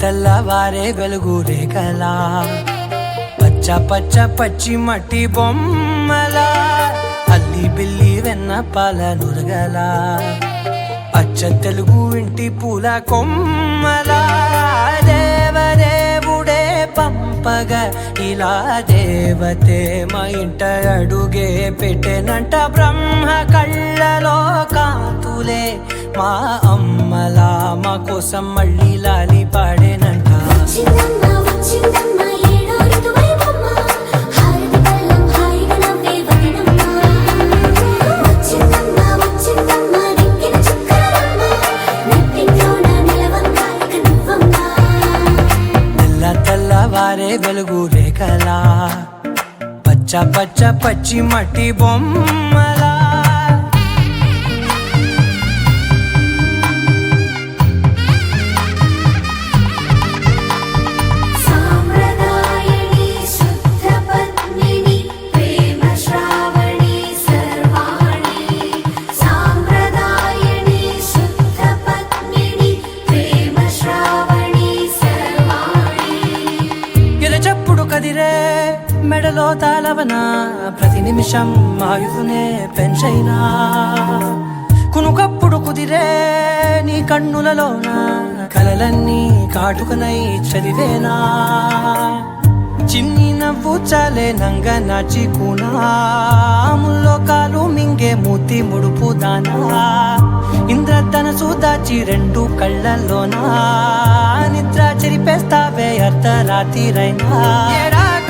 తెల్లవారే వెలుగు రేఖలా పచ్చ పచ్చ పచ్చి మట్టి బొమ్మలా అల్లి బిల్లి వెన్న పాల నురగలా అచ్చ తెలుగు ఇంటి పూల కొమ్మలా దేవదేవుడే పంపగా ఇలా దేవతే మా ఇంట అడుగే పెట్టెనంట బ్రహ్మ కళ్ళలో కాంతులే మా అమ్మలా మా కోసం మళ్ళీ లాలి పాడేనంట తెల్లవారే వెలుగు రేఖలా పచ్చ పచ్చ పచ్చి మట్టి బొమ్మలా కదిరే మెడలో తాళవన ప్రతి నిమిషం ఆయుధునే పెంచైనా కునుకప్పుడు కుదిరే నీ కన్నులలోన కలలన్నీ కాటుకనై చదివేనా చిన్ని నవ్వు చాలే నంగ నాచి కూనాముల్లో కాలు మింగే మూతి ముడుపు దానా ఇంద్రధనసు దాచి రెండు కళ్ళల్లోనా నిద్ర చెరిపేస్తావే అర్ధరాత్రిరైనా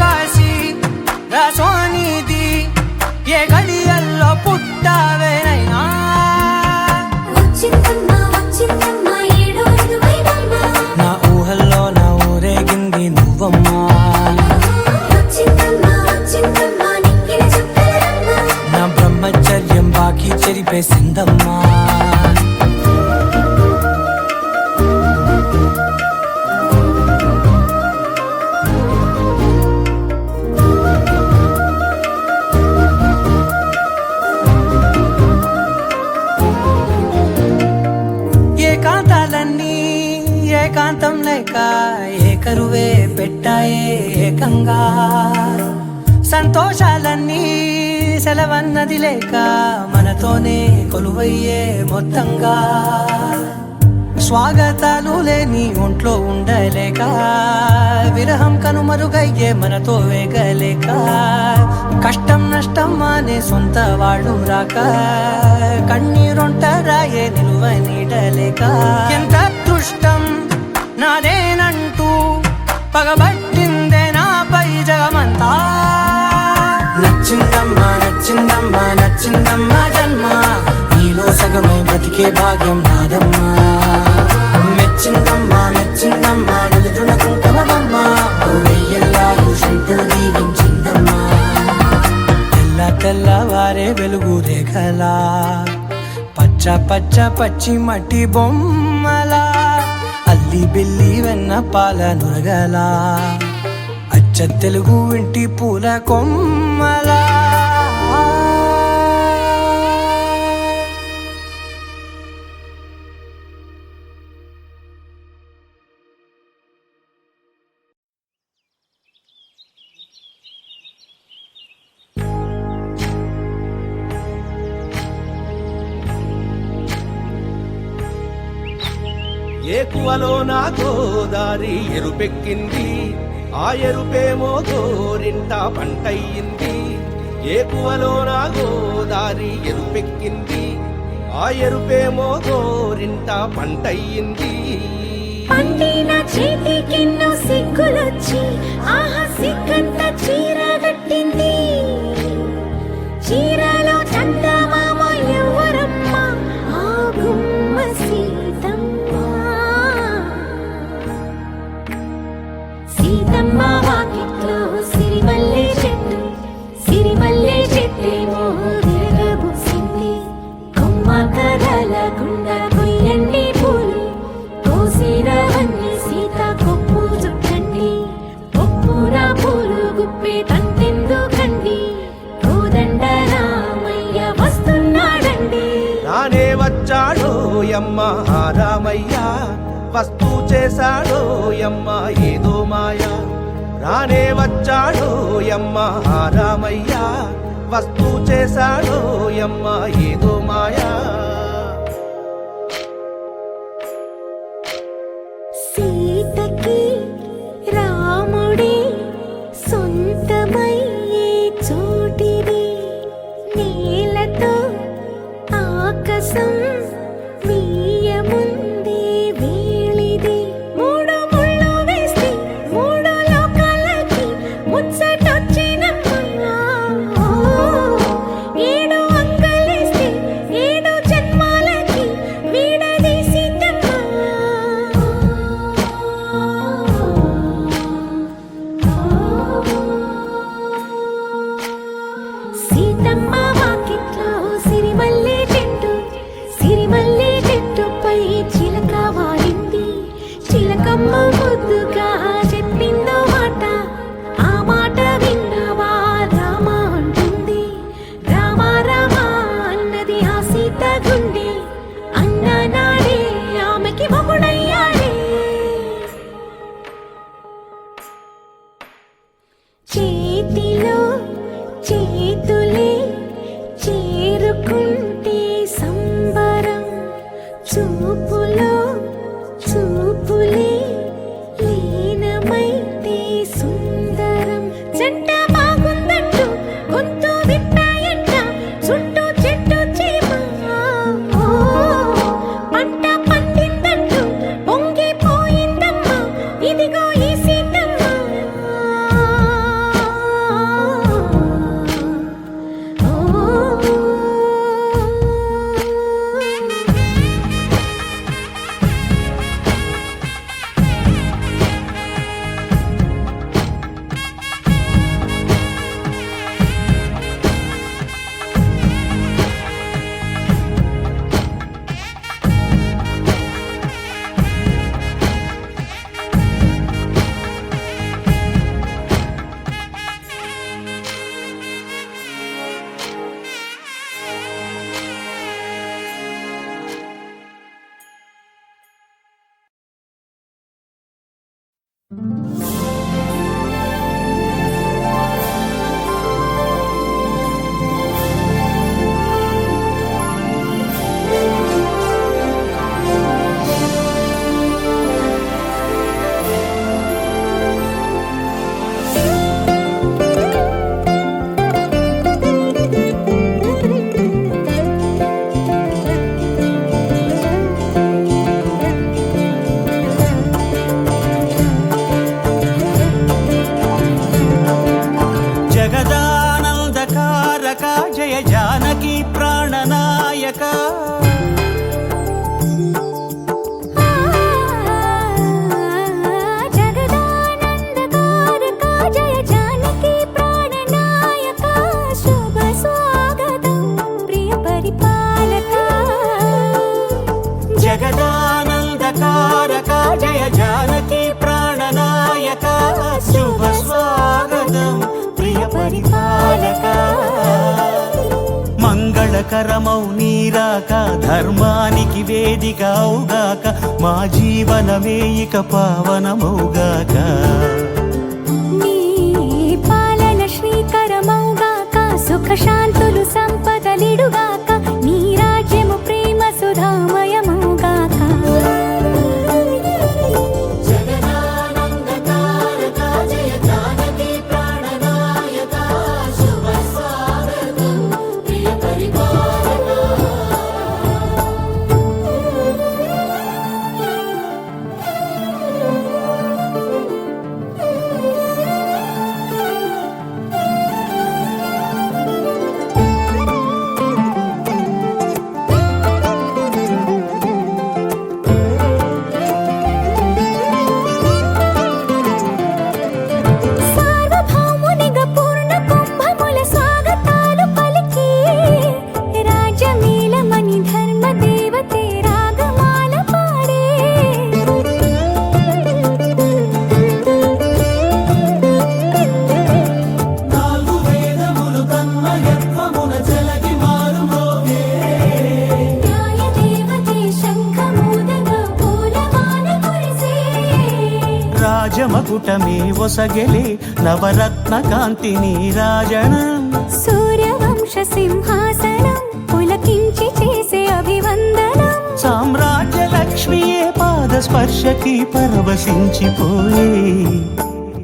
కాశీ రాసోనిది ఏ గడియల్లో పుట్టావేనైనా నా ఊహల్లో నా ఊరేగింది నువ్వమ్మా నా బ్రహ్మచర్యం బాకీ చెరిపేసిందమ్మా ఏకాంతాలన్నీ ఏకాంతం లేక ఏకరువే పెట్టాయే ఏకంగా సంతోషాలన్నీ సెలవన్నది లేక మనతోనే కొలువయ్యే మొత్తంగా స్వాగతాలు లేని ఒంట్లో ఉండలేక విరహం కనుమరుగయ్యే మనతో వేగలేక కష్టం నష్టం అనే సొంత వాడు రాక కన్నీరొంటరాయే నిలువ నీడలేక ఎంత అదృష్టం నాదేనంటూ పగబట్టిందే నాపై జగమంతా నచ్చిందమ్మా నచ్చిందమ్మా నచ్చిందమ్మా జన్మ నీలో సగమై బ్రతికే భాగ్యం నాదమ్మా మెచ్చిందమ్మా మెచ్చిందమ్మా నిలుతున్న కుంకమమ్మా వెయ్యల్లాలు శంకులు దీవించిందమ్మా తెల్లవారే వెలుగు రేఖలా పచ్చ పచ్చ పచ్చి మట్టి బొమ్మలా అల్లి బిల్లి వెన్న పాల నురగలా అచ్చ తెలుగు ఇంటి పూల కొమ్మలా ఏకువలో నా గోదారి ఎరుపెక్కింది ఆ ఎరుపేమో గోరింట పంటయ్యింది ఏకువలో నా గోదారి ఎరుపెక్కింది ఆ ఎరుపేమో గోరింట పంటయ్యింది పండిన చేతికెన్నో సిగ్గులొచ్చి ఆహా సిగ్గంత చీర కట్టింది చీరలో చందమామ ఎవరమ్మ ఆ గుమ్మ సీతమ్మ సీతమ్మ వాకిట్లో సిరిమల్లె చెట్టేమో తిరగబూసింది కొమ్మ కదలకుండా కొయ్యండి పూలు కోసిరవన్నీ సీత కొప్పు చుట్టండి కొప్పున పూలు వస్తూ చేశాడో యమ్మ ఏదో మాయ రానే వచ్చాడో యమ్మ ఆ రామయ్య వస్తూ చేశాడో యమ్మ ఏదో మాయా సీతకి రాముడే సొంతమయ్యే చోటిది నేలతో ఆకాశం వీయముందే వేళిది మూడు ముళ్ళు వేస్తే మూడు లోకాలకి ముచ్చటొచ్చినమ్మా ఏడు అంగలేస్తే ఏడు జన్మాలకి వీడదీసిందమ్మా సీతమ్మ వాకిట్లో సిరిమల్లె చెట్టు సిరిమల్లె చెట్టుపై చిలక వాలింది చిలకమ్మ ముద్దుగా చెప్పిందో మాట ఆ మాట విన్నవా రామ అంటుంది రామ రామ అన్నది ఆ సీత గుండె అన్న నాడే ఆమెకి మొగుడయ్యాడే చేతిలో చేతులే చేరుకుంటే సంబరం చూపులో చూపులే లీనమైతే సుందరం జంట బాగుందంటూ గొంతు విప్పాయంట చుట్టూ చెట్టు చీమ పంట పండిందంటూ పొంగిపోయిందమ్మా ఇదిగో ఈ సీతమ్మ జగదానందకారక జయ జానకి ప్రాణనాయక జగదానందకారక జయ జానకి ప్రాణనాయక శుభ స్వాగతం ప్రియ పరిపాలక జగదానందకారక జయ జానకి ప్రాణనాయక శుభ స్వాగతం ప్రియ పరిపాలక మంగళకరమౌ నీరాక ధర్మానికి వేదిక అవుగాక మా జీవనమే ఇక పావనమౌగాక నీ పాలన శ్రీకరమౌగాక సుఖ శాంతులు సంపదలిడుగాక నీ రాజ్యము ప్రేమ సుధామయమౌగాక కూటమి ఒసగెలే నవరత్న కాంతి నీరాజనం సూర్యవంశ సింహాసనం పులకించి చేసే అభివందనం సామ్రాజ్య లక్ష్మియే పాద స్పర్శకి పరవశించిపోయే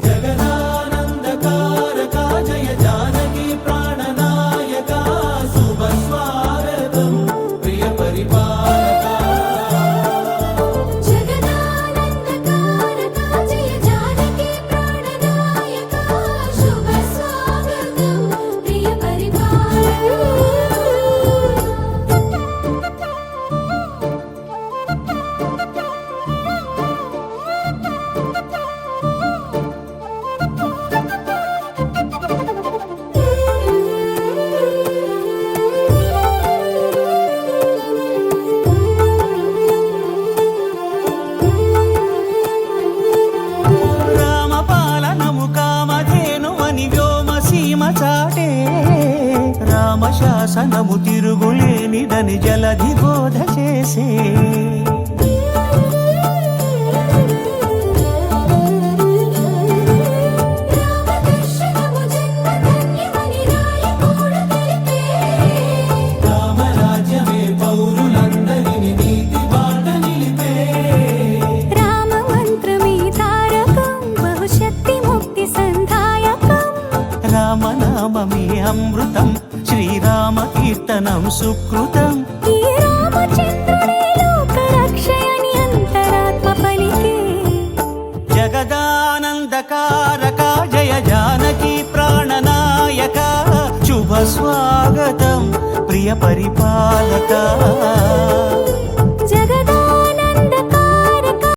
జగదానందకారక జయ జానకి ప్రాణనాయక శుభ స్వాగతం ప్రియ పరిపాలక జగదానందకారక జయ జానకి ప్రాణనాయక శుభ స్వాగతం ప్రియ రామపాలనము కామధేనువని వ్యోమ సీమ చాటే రామశాసనము తిరుగులేనిదని జలధి బోధ చేసే రామదర్శనము జన్మధన్యమని రాయకూడ తెలిపే రామరాజ్యమే పౌరులందరిని నీతి బాట నిలిపే రామ మంత్రమే తారకం బహుశక్తి ముక్తి సంధాయకం రామనామమే అమృతం శ్రీరామ కీర్తనం సుకృతం ఈ రామచంద్రుడే లోక రక్షయని అంతరాత్మ పలికే జగదానందకారక జయ జానకి ప్రాణనాయక శుభ స్వాగతం ప్రియ పరిపాలక